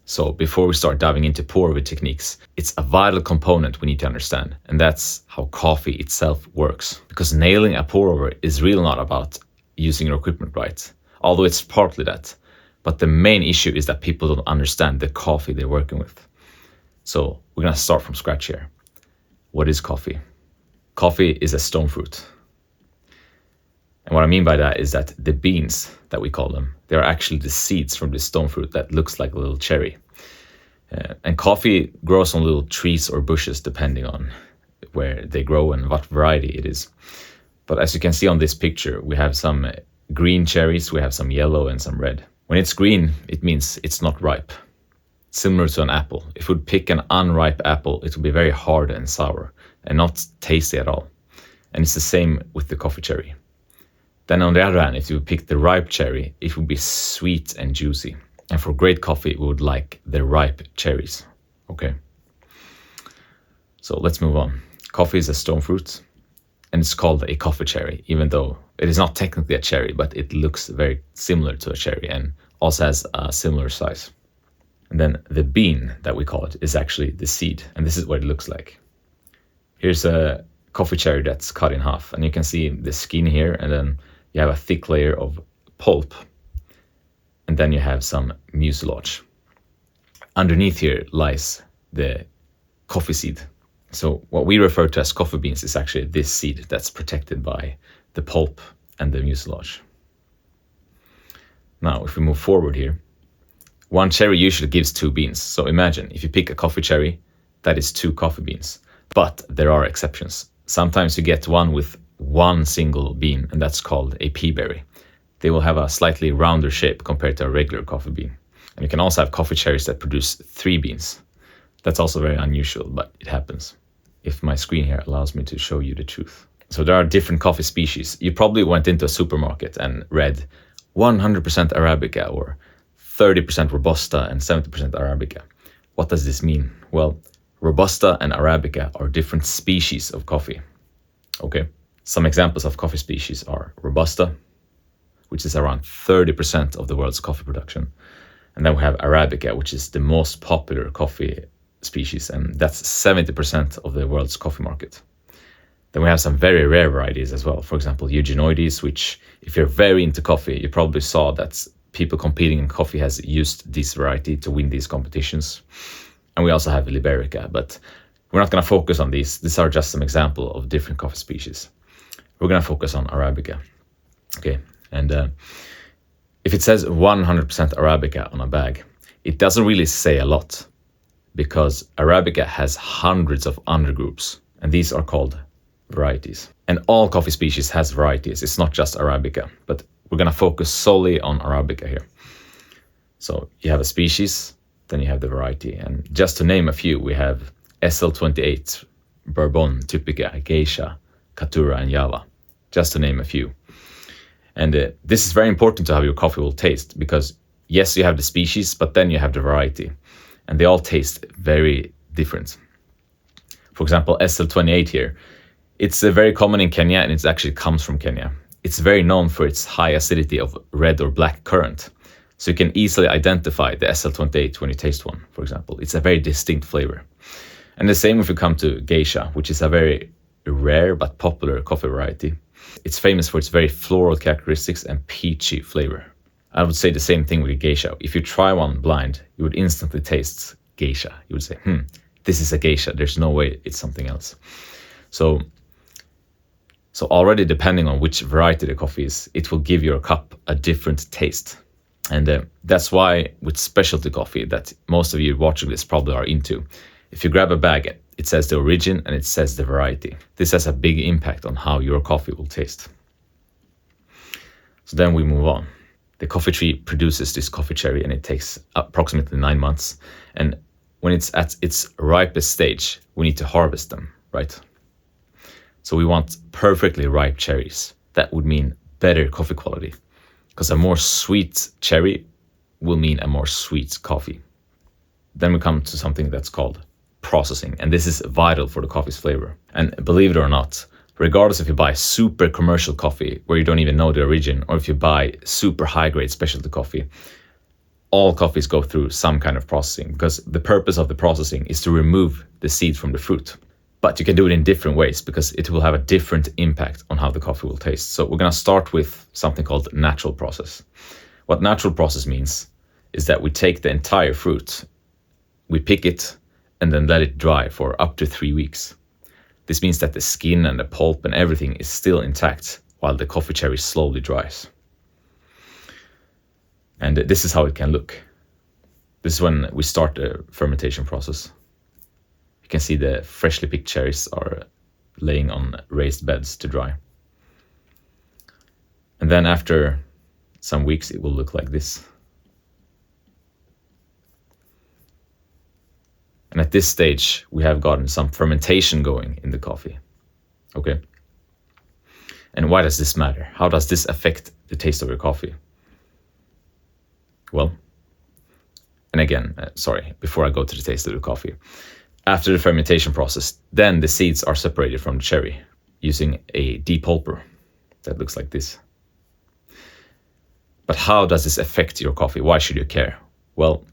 So before we start diving into pour-over techniques, it's a vital component we need to understand, and that's how coffee itself works. Because nailing a pour-over is really not about using your equipment right, although it's partly that. But the main issue is that people don't understand the coffee they're working with. So we're gonna start from scratch here. What is coffee? Coffee is a stone fruit. And what I mean by that is that the beans that we call them, they're actually the seeds from this stone fruit that looks like a little cherry. And coffee grows on little trees or bushes depending on where they grow and what variety it is. But as you can see on this picture, we have some green cherries, we have some yellow and some red. When it's green, it means it's not ripe. Similar to an apple. If we would pick an unripe apple, it would be very hard and sour and not tasty at all. And it's the same with the coffee cherry. Then on the other hand, if you pick the ripe cherry, it would be sweet and juicy. And for great coffee, we would like the ripe cherries. Okay. So let's move on. Coffee is a stone fruit, and it's called a coffee cherry, even though it is not technically a cherry, but it looks very similar to a cherry and also has a similar size. And then the bean that we call it is actually the seed, and this is what it looks like. Here's a coffee cherry that's cut in half, and you can see the skin here, and then you have a thick layer of pulp, and then you have some mucilage. Underneath here lies the coffee seed. So what we refer to as coffee beans is actually this seed that's protected by the pulp and the mucilage. Now, if we move forward here, one cherry usually gives 2 beans. So imagine if you pick a coffee cherry, that is 2 coffee beans. But there are exceptions. Sometimes you get one with 1 single bean, and that's called a pea berry. They will have a slightly rounder shape compared to a regular coffee bean. And you can also have coffee cherries that produce 3 beans. That's also very unusual, but it happens. If my screen here allows me to show you the truth. So there are different coffee species. You probably went into a supermarket and read 100% Arabica or 30% Robusta and 70% Arabica. What does this mean? Well, Robusta and Arabica are different species of coffee. Okay, some examples of coffee species are Robusta, which is around 30% of the world's coffee production. And then we have Arabica, which is the most popular coffee species, and that's 70% of the world's coffee market. Then we have some very rare varieties as well. For example, Eugenoides, which if you're very into coffee, you probably saw that people competing in coffee has used this variety to win these competitions. And we also have Liberica, but we're not going to focus on these. These are just some example of different coffee species. We're going to focus on Arabica. Okay, and if it says 100% Arabica on a bag, it doesn't really say a lot, because Arabica has hundreds of undergroups, and these are called varieties. And all coffee species has varieties. It's not just Arabica, but we're going to focus solely on Arabica here. So you have a species, then you have the variety. And just to name a few, we have SL28, Bourbon, Typica, Geisha, Caturra, and Java, just to name a few. And this is very important to how your coffee will taste, because yes, you have the species, but then you have the variety. And they all taste very different. For example, SL28 here, it's very common in Kenya, and it actually comes from Kenya. It's very known for its high acidity of red or black currant. So you can easily identify the SL28 when you taste one, for example. It's a very distinct flavor. And the same if you come to Geisha, which is a very rare but popular coffee variety. It's famous for its very floral characteristics and peachy flavor. I would say the same thing with Geisha. If you try one blind, you would instantly taste Geisha. You would say, this is a Geisha. There's no way it's something else. So already depending on which variety the coffee is, it will give your cup a different taste. And that's why with specialty coffee that most of you watching this probably are into, if you grab a bag, it says the origin and it says the variety. This has a big impact on how your coffee will taste. So then we move on. The coffee tree produces this coffee cherry, and it takes approximately 9 months. And when it's at its ripest stage, we need to harvest them, right? So we want perfectly ripe cherries. That would mean better coffee quality, because a more sweet cherry will mean a more sweet coffee. Then we come to something that's called processing, and this is vital for the coffee's flavor. And believe it or not, regardless if you buy super commercial coffee where you don't even know the origin, or if you buy super high grade specialty coffee, all coffees go through some kind of processing, because the purpose of the processing is to remove the seed from the fruit. But you can do it in different ways because it will have a different impact on how the coffee will taste. So we're going to start with something called natural process. What natural process means is that we take the entire fruit, we pick it, and then let it dry for up to 3 weeks. This means that the skin and the pulp and everything is still intact while the coffee cherry slowly dries. And this is how it can look. This is when we start the fermentation process. You can see the freshly picked cherries are laying on raised beds to dry. And then after some weeks, it will look like this. And at this stage, we have gotten some fermentation going in the coffee. Okay. And why does this matter? How does this affect the taste of your coffee? Well, and again, before I go to the taste of the coffee, after the fermentation process, then the seeds are separated from the cherry using a depulper that looks like this. But how does this affect your coffee? Why should you care? Well,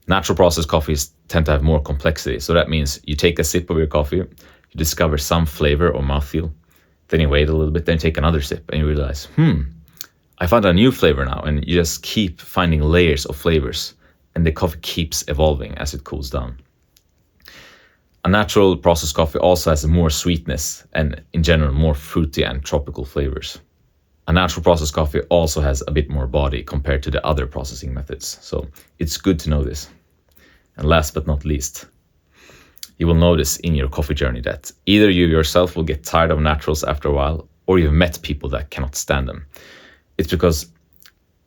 natural processed coffees tend to have more complexity. So that means you take a sip of your coffee, you discover some flavor or mouthfeel, then you wait a little bit, then you take another sip and you realize, I found a new flavor now. And you just keep finding layers of flavors and the coffee keeps evolving as it cools down. A natural processed coffee also has more sweetness and in general more fruity and tropical flavors. A natural processed coffee also has a bit more body compared to the other processing methods. So it's good to know this. And last but not least, you will notice in your coffee journey that either you yourself will get tired of naturals after a while, or you've met people that cannot stand them. It's because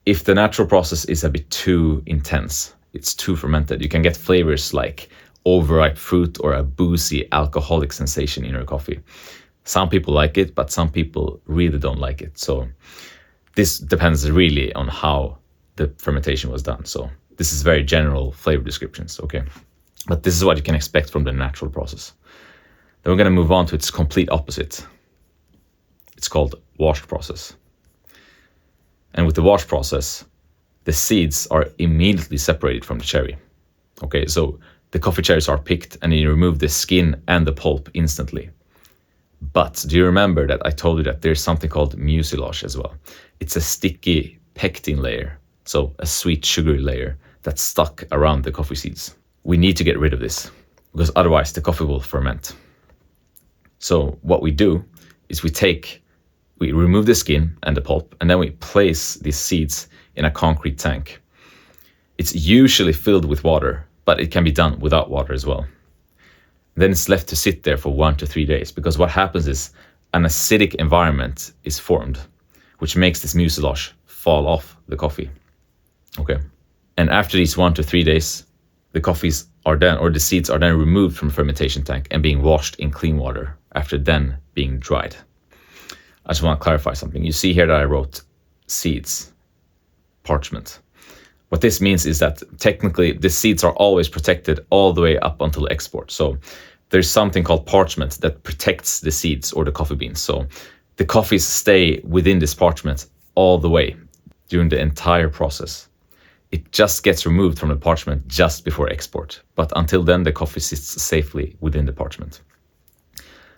if the natural process is a bit too intense, it's too fermented, you can get flavors like overripe fruit or a boozy alcoholic sensation in your coffee. Some people like it, but some people really don't like it. So this depends really on how the fermentation was done. So this is very general flavor descriptions, okay? But this is what you can expect from the natural process. Then we're going to move on to its complete opposite. It's called washed process. And with the wash process, the seeds are immediately separated from the cherry. Okay, so the coffee cherries are picked and you remove the skin and the pulp instantly. But do you remember that I told you that there's something called mucilage as well? It's a sticky pectin layer, so a sweet sugary layer that's stuck around the coffee seeds. We need to get rid of this because otherwise the coffee will ferment. So what we do is we remove the skin and the pulp and then we place these seeds in a concrete tank. It's usually filled with water, but it can be done without water as well. Then it's left to sit there for 1 to 3 days because what happens is an acidic environment is formed, which makes this mucilage fall off the coffee. Okay. And after these 1 to 3 days, the coffees are then, or the seeds are then removed from the fermentation tank and being washed in clean water after then being dried. I just want to clarify something. You see here that I wrote seeds, parchment. What this means is that technically the seeds are always protected all the way up until export. So there's something called parchment that protects the seeds or the coffee beans. So the coffees stay within this parchment all the way during the entire process. It just gets removed from the parchment just before export. But until then, the coffee sits safely within the parchment.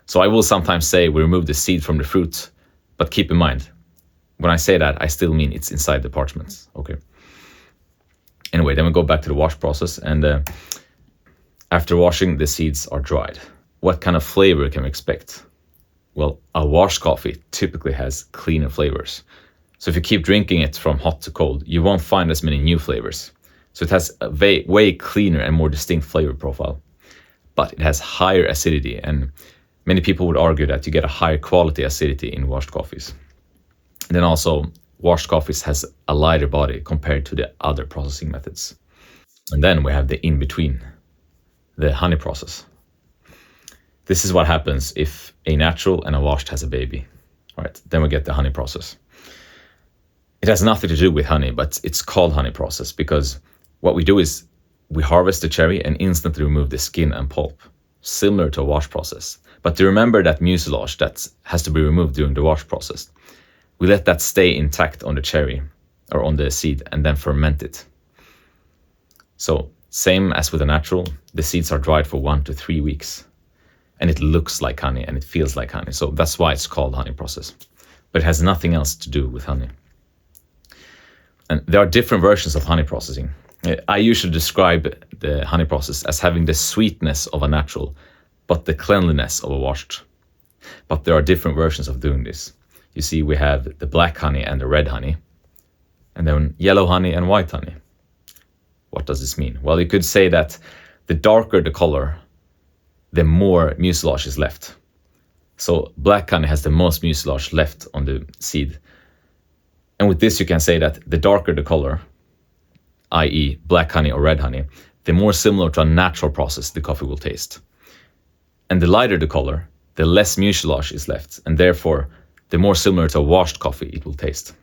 So I will sometimes say we remove the seed from the fruit, but keep in mind, when I say that, I still mean it's inside the parchment. Okay. Anyway, then we go back to the wash process, and after washing, the seeds are dried. What kind of flavor can we expect? Well, a washed coffee typically has cleaner flavors. So if you keep drinking it from hot to cold, you won't find as many new flavors. So it has a way cleaner and more distinct flavor profile. But it has higher acidity, and many people would argue that you get a higher quality acidity in washed coffees. And then also, washed coffees has a lighter body compared to the other processing methods. And then we have the in-between, the honey process. This is what happens if a natural and a washed has a baby. All right, then we get the honey process. It has nothing to do with honey, but it's called honey process because what we do is we harvest the cherry and instantly remove the skin and pulp, similar to a wash process. But to remember that mucilage that has to be removed during the wash process, we let that stay intact on the cherry or on the seed and then ferment it. So same as with a natural, the seeds are dried for 1 to 3 weeks. And it looks like honey and it feels like honey. So that's why it's called honey process. But it has nothing else to do with honey. And there are different versions of honey processing. I usually describe the honey process as having the sweetness of a natural, but the cleanliness of a washed. But there are different versions of doing this. You see, we have the black honey and the red honey, and then yellow honey and white honey. What does this mean? Well, you could say that the darker the color, the more mucilage is left. So black honey has the most mucilage left on the seed. And with this, you can say that the darker the color, i.e. black honey or red honey, the more similar to a natural process the coffee will taste. And the lighter the color, the less mucilage is left, and therefore the more similar to a washed coffee it will taste.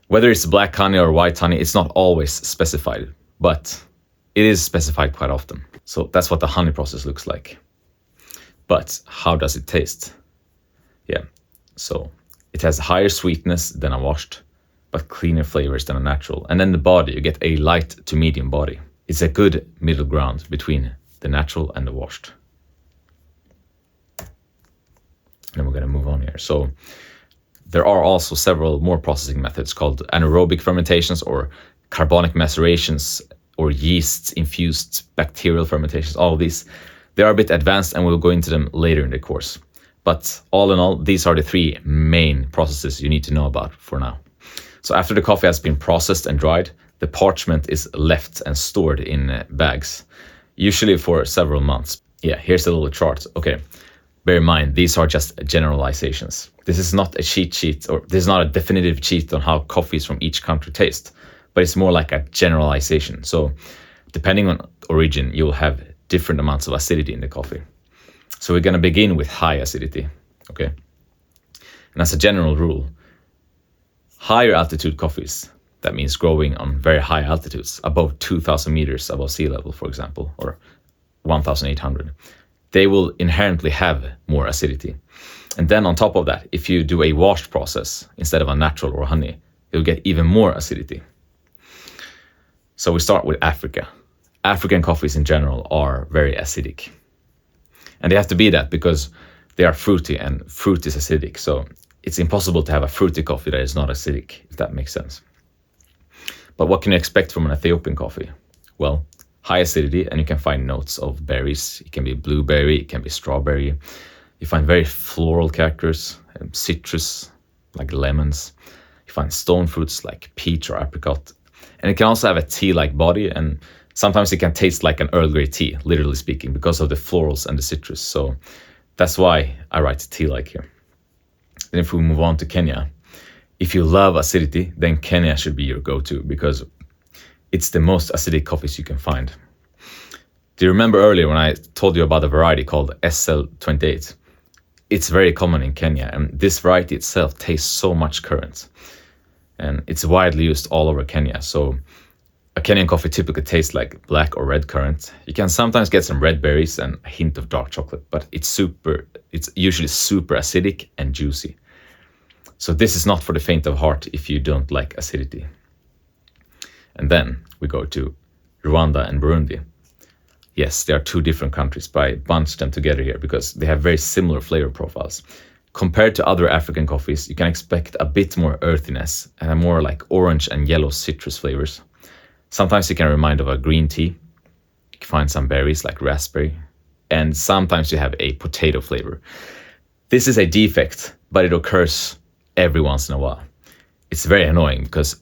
Whether it's black honey or white honey, it's not always specified, but it is specified quite often. So that's what the honey process looks like. But how does it taste? Yeah, so it has higher sweetness than a washed, but cleaner flavors than a natural. And then the body, you get a light to medium body. It's a good middle ground between the natural and the washed. And then we're going to move on here. So there are also several more processing methods called anaerobic fermentations or carbonic macerations or yeast-infused bacterial fermentations. All of these, they are a bit advanced and we'll go into them later in the course. But all in all, these are the 3 main processes you need to know about for now. So after the coffee has been processed and dried, the parchment is left and stored in bags, usually for several months. Yeah, here's a little chart. Okay, bear in mind, these are just generalizations. This is not a cheat sheet, or this is not a definitive cheat on how coffees from each country taste, but it's more like a generalization. So depending on origin, you'll have different amounts of acidity in the coffee. So we're going to begin with high acidity, okay? And as a general rule, higher altitude coffees, that means growing on very high altitudes, above 2,000 meters above sea level, for example, or 1,800, they will inherently have more acidity. And then on top of that, if you do a washed process instead of a natural or honey, you'll get even more acidity. So we start with Africa. African coffees in general are very acidic. And they have to be that because they are fruity and fruit is acidic. So it's impossible to have a fruity coffee that is not acidic, if that makes sense. But what can you expect from an Ethiopian coffee? Well, high acidity, and you can find notes of berries. It can be blueberry, it can be strawberry. You find very floral characters, citrus, like lemons. You find stone fruits like peach or apricot. And it can also have a tea-like body, and sometimes it can taste like an Earl Grey tea, literally speaking, because of the florals and the citrus. So that's why I write tea-like here. Then if we move on to Kenya, if you love acidity, then Kenya should be your go-to because it's the most acidic coffees you can find. Do you remember earlier when I told you about a variety called SL28? It's very common in Kenya, and this variety itself tastes so much currant. And it's widely used all over Kenya. So a Kenyan coffee typically tastes like black or red currant. You can sometimes get some red berries and a hint of dark chocolate, but it's usually super acidic and juicy. So this is not for the faint of heart if you don't like acidity. And then we go to Rwanda and Burundi. Yes, they are 2 different countries, but I bunched them together here because they have very similar flavor profiles. Compared to other African coffees, you can expect a bit more earthiness and a more like orange and yellow citrus flavors. Sometimes it can remind of a green tea. You can find some berries like raspberry, and sometimes you have a potato flavor. This is a defect, but it occurs every once in a while. It's very annoying because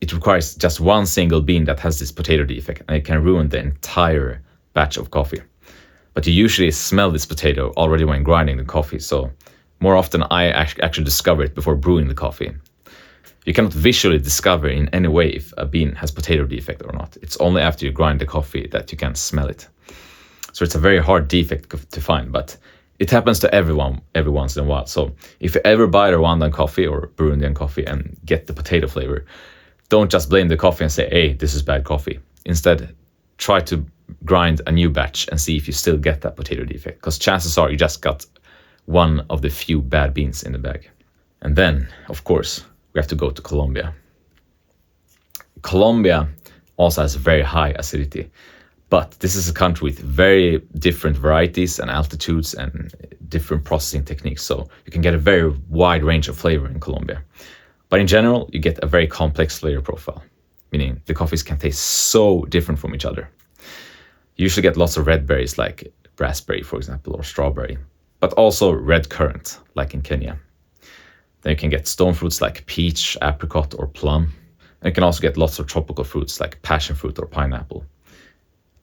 it requires just one single bean that has this potato defect, and it can ruin the entire batch of coffee. But you usually smell this potato already when grinding the coffee, so more often I actually discover it before brewing the coffee. You cannot visually discover in any way if a bean has potato defect or not. It's only after you grind the coffee that you can smell it. So it's a very hard defect to find, but it happens to everyone every once in a while. So if you ever buy Rwandan coffee or Burundian coffee and get the potato flavor, don't just blame the coffee and say, hey, this is bad coffee. Instead, try to grind a new batch and see if you still get that potato defect, because chances are you just got one of the few bad beans in the bag. And then, of course, we have to go to Colombia. Colombia also has very high acidity. But this is a country with very different varieties and altitudes and different processing techniques. So you can get a very wide range of flavor in Colombia. But in general, you get a very complex flavor profile, meaning the coffees can taste so different from each other. You usually get lots of red berries like raspberry, for example, or strawberry, but also red currant, like in Kenya. Then you can get stone fruits like peach, apricot, or plum. And you can also get lots of tropical fruits like passion fruit or pineapple.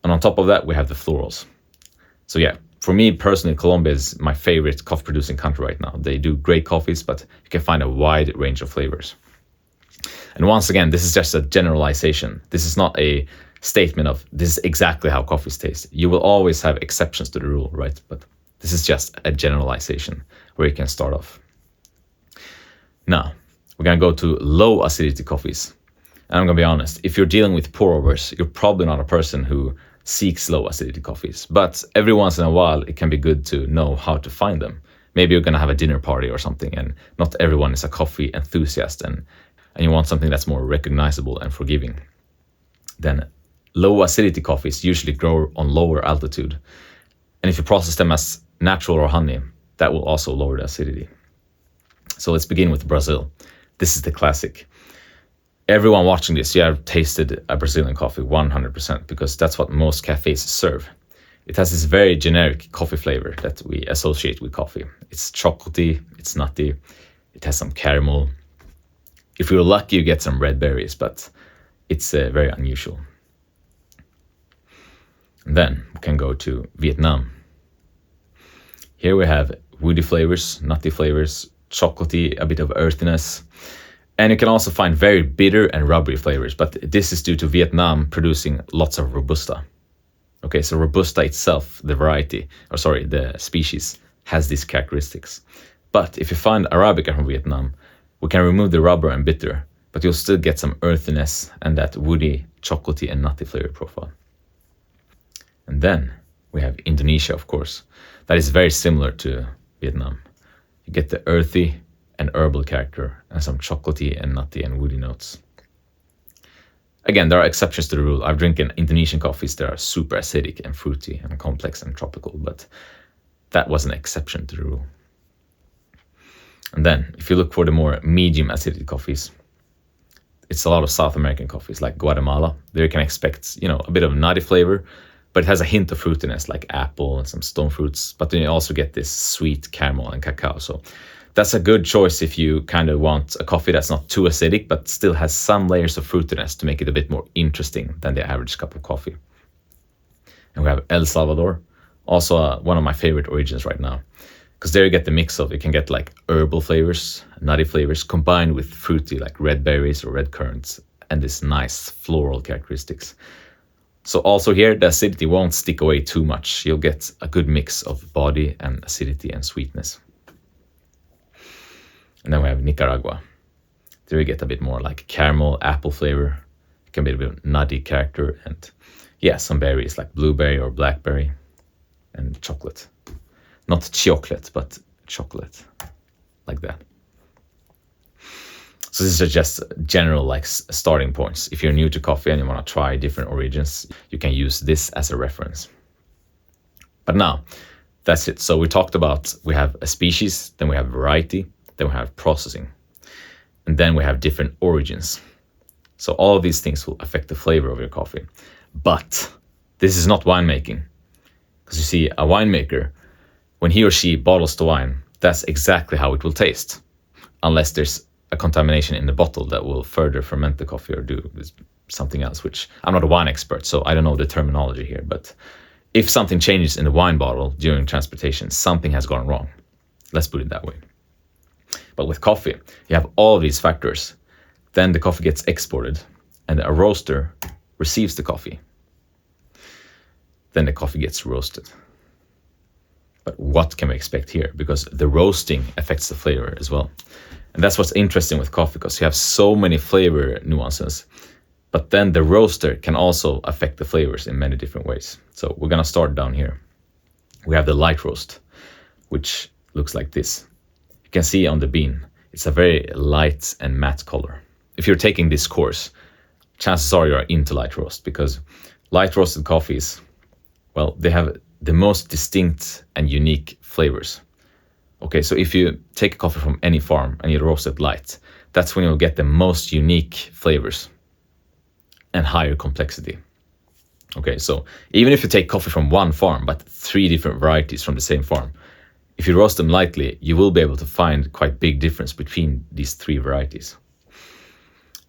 And on top of that, we have the florals. So yeah, for me personally, Colombia is my favorite coffee producing country right now. They do great coffees, but you can find a wide range of flavors. And once again, this is just a generalization. This is not a statement of this is exactly how coffees taste. You will always have exceptions to the rule, right? But this is just a generalization where you can start off. Now, we're going to go to low acidity coffees. And I'm going to be honest, if you're dealing with pour overs, you're probably not a person who seeks low acidity coffees. But every once in a while, it can be good to know how to find them. Maybe you're going to have a dinner party or something, and not everyone is a coffee enthusiast, and you want something that's more recognizable and forgiving. Then low acidity coffees usually grow on lower altitude. And if you process them as natural or honey, that will also lower the acidity. So let's begin with Brazil. This is the classic. Everyone watching this, you have tasted a Brazilian coffee 100% because that's what most cafes serve. It has this very generic coffee flavor that we associate with coffee. It's chocolatey, it's nutty, it has some caramel. If you're lucky, you get some red berries, but it's very unusual. And then we can go to Vietnam. Here we have woody flavors, nutty flavors, chocolatey, a bit of earthiness. And you can also find very bitter and rubbery flavors, but this is due to Vietnam producing lots of Robusta. Okay, so Robusta itself, the species, has these characteristics. But if you find Arabica from Vietnam, we can remove the rubber and bitter, but you'll still get some earthiness and that woody, chocolatey and nutty flavor profile. And then we have Indonesia, of course. That is very similar to Vietnam. You get the earthy and herbal character and some chocolatey and nutty and woody notes. Again, there are exceptions to the rule. I've drinking Indonesian coffees that are super acidic and fruity and complex and tropical, but that was an exception to the rule. And then, if you look for the more medium acidity coffees, it's a lot of South American coffees like Guatemala. There you can expect, a bit of nutty flavor, but it has a hint of fruitiness like apple and some stone fruits. But then you also get this sweet caramel and cacao. So that's a good choice if you kind of want a coffee that's not too acidic, but still has some layers of fruitiness to make it a bit more interesting than the average cup of coffee. And we have El Salvador, also one of my favorite origins right now. Because there you get the mix of, you can get like herbal flavors, nutty flavors, combined with fruity like red berries or red currants, and this nice floral characteristics. So also here, the acidity won't stick away too much. You'll get a good mix of body and acidity and sweetness. And then we have Nicaragua. There you get a bit more like caramel, apple flavor. It can be a bit of nutty character and some berries like blueberry or blackberry and chocolate. Not chocolate, but chocolate, like that. So these are just general starting points. If you're new to coffee and you want to try different origins, you can use this as a reference. But now, that's it. So we talked about, we have a species, then we have variety, then we have processing, and then we have different origins. So all of these things will affect the flavor of your coffee. But this is not winemaking. Because you see, a winemaker, when he or she bottles the wine, that's exactly how it will taste. Unless there's a contamination in the bottle that will further ferment the coffee or do something else, which I'm not a wine expert, so I don't know the terminology here. But if something changes in the wine bottle during transportation, something has gone wrong. Let's put it that way. But with coffee, you have all of these factors. Then the coffee gets exported and a roaster receives the coffee. Then the coffee gets roasted. But what can we expect here? Because the roasting affects the flavor as well. And that's what's interesting with coffee, because you have so many flavor nuances. But then the roaster can also affect the flavors in many different ways. So we're going to start down here. We have the light roast, which looks like this. You can see on the bean, it's a very light and matte color. If you're taking this course, chances are you're into light roast, because light roasted coffees, well, they have the most distinct and unique flavors. Okay, so if you take a coffee from any farm and you roast it light, that's when you'll get the most unique flavors and higher complexity. Okay, so even if you take coffee from one farm, but 3 different varieties from the same farm, if you roast them lightly, you will be able to find quite big difference between these 3 varieties.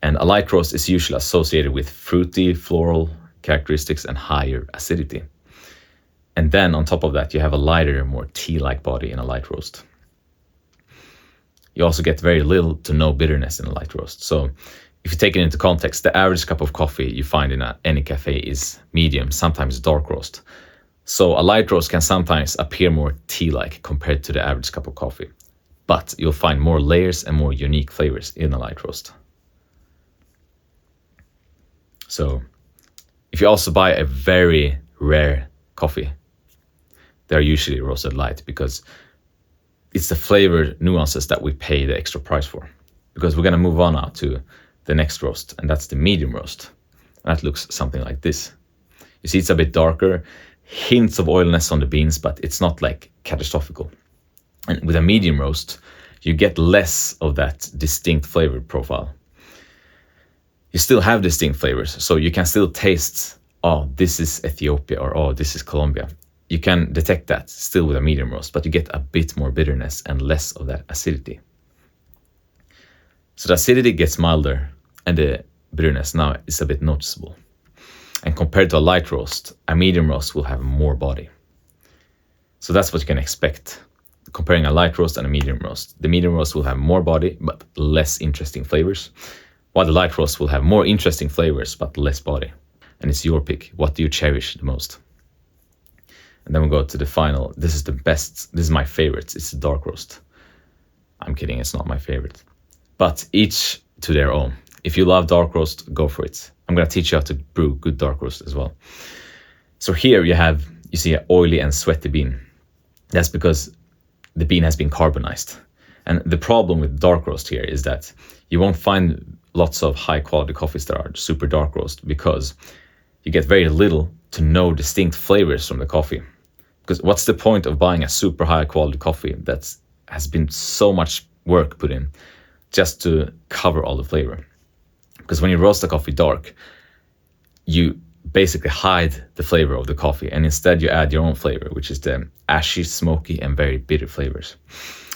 And a light roast is usually associated with fruity, floral characteristics and higher acidity. And then on top of that, you have a lighter, more tea-like body in a light roast. You also get very little to no bitterness in a light roast. So if you take it into context, the average cup of coffee you find in any cafe is medium, sometimes dark roast. So a light roast can sometimes appear more tea-like compared to the average cup of coffee. But you'll find more layers and more unique flavors in a light roast. So if you also buy a very rare coffee, they're usually roasted light, because it's the flavor nuances that we pay the extra price for. Because we're going to move on now to the next roast, and that's the medium roast. That looks something like this. You see, it's a bit darker, hints of oiliness on the beans, but it's not like catastrophical. And with a medium roast, you get less of that distinct flavor profile. You still have distinct flavors, so you can still taste, oh, this is Ethiopia, or oh, this is Colombia. You can detect that still with a medium roast, but you get a bit more bitterness and less of that acidity. So the acidity gets milder and the bitterness now is a bit noticeable. And compared to a light roast, a medium roast will have more body. So that's what you can expect. Comparing a light roast and a medium roast. The medium roast will have more body, but less interesting flavors, while the light roast will have more interesting flavors, but less body. And it's your pick. What do you cherish the most? And then we'll go to the final. This is the best. This is my favorite. It's the dark roast. I'm kidding. It's not my favorite. But each to their own. If you love dark roast, go for it. I'm going to teach you how to brew good dark roast as well. So here you see an oily and sweaty bean. That's because the bean has been carbonized. And the problem with dark roast here is that you won't find lots of high quality coffees that are super dark roast, because you get very little to no distinct flavors from the coffee. Because what's the point of buying a super high quality coffee that has been so much work put in just to cover all the flavor? Because when you roast the coffee dark, you basically hide the flavor of the coffee, and instead you add your own flavor, which is the ashy, smoky, and very bitter flavors.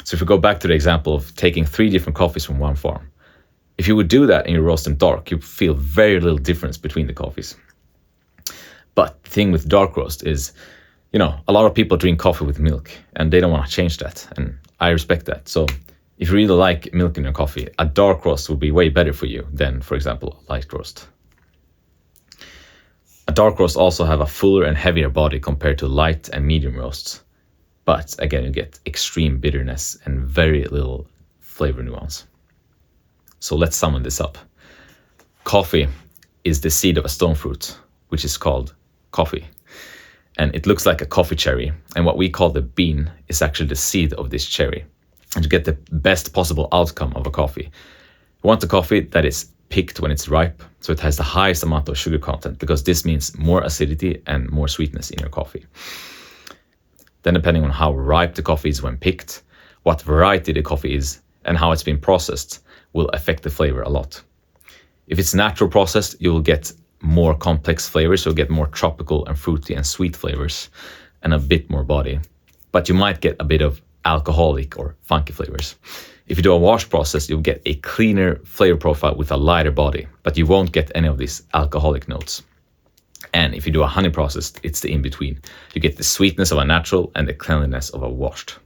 So if we go back to the example of taking 3 different coffees from one farm, if you would do that and you roast them dark, you feel very little difference between the coffees. But the thing with dark roast is, a lot of people drink coffee with milk and they don't want to change that. And I respect that. So if you really like milk in your coffee, a dark roast will be way better for you than, for example, a light roast. A dark roast also have a fuller and heavier body compared to light and medium roasts. But again, you get extreme bitterness and very little flavor nuance. So let's sum this up. Coffee is the seed of a stone fruit, which is called coffee. And it looks like a coffee cherry. And what we call the bean is actually the seed of this cherry. And to get the best possible outcome of a coffee, you want a coffee that is picked when it's ripe, so it has the highest amount of sugar content, because this means more acidity and more sweetness in your coffee. Then depending on how ripe the coffee is when picked, what variety the coffee is, and how it's been processed will affect the flavor a lot. If it's natural processed, you will get more complex flavors, you'll get more tropical and fruity and sweet flavors and a bit more body. But you might get a bit of alcoholic or funky flavors. If you do a wash process, you'll get a cleaner flavor profile with a lighter body, but you won't get any of these alcoholic notes. And if you do a honey process, it's the in-between. You get the sweetness of a natural and the cleanliness of a washed.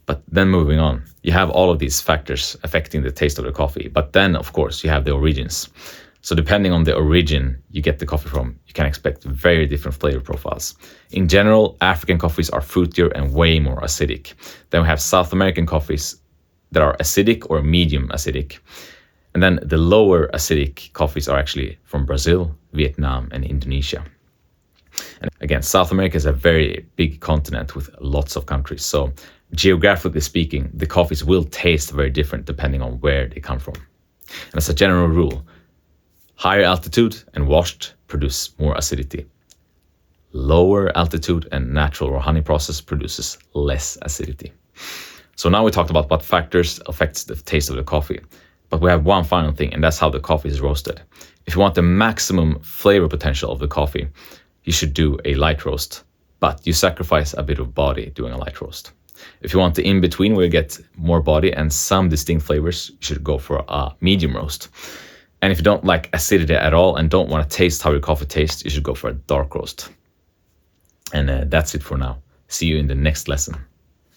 But then moving on, you have all of these factors affecting the taste of the coffee. But then, of course, you have the origins. So depending on the origin you get the coffee from, you can expect very different flavor profiles. In general, African coffees are fruitier and way more acidic. Then we have South American coffees that are acidic or medium acidic. And then the lower acidic coffees are actually from Brazil, Vietnam, and Indonesia. And again, South America is a very big continent with lots of countries. So geographically speaking, the coffees will taste very different depending on where they come from. And as a general rule, Higher altitude and washed produce more acidity. Lower altitude and natural or honey process produces less acidity. So now we talked about what factors affects the taste of the coffee. But we have one final thing, and that's how the coffee is roasted. If you want the maximum flavor potential of the coffee, you should do a light roast, but you sacrifice a bit of body doing a light roast. If you want the in-between where you get more body and some distinct flavors, you should go for a medium roast. And if you don't like acidity at all and don't want to taste how your coffee tastes, you should go for a dark roast. And that's it for now. See you in the next lesson.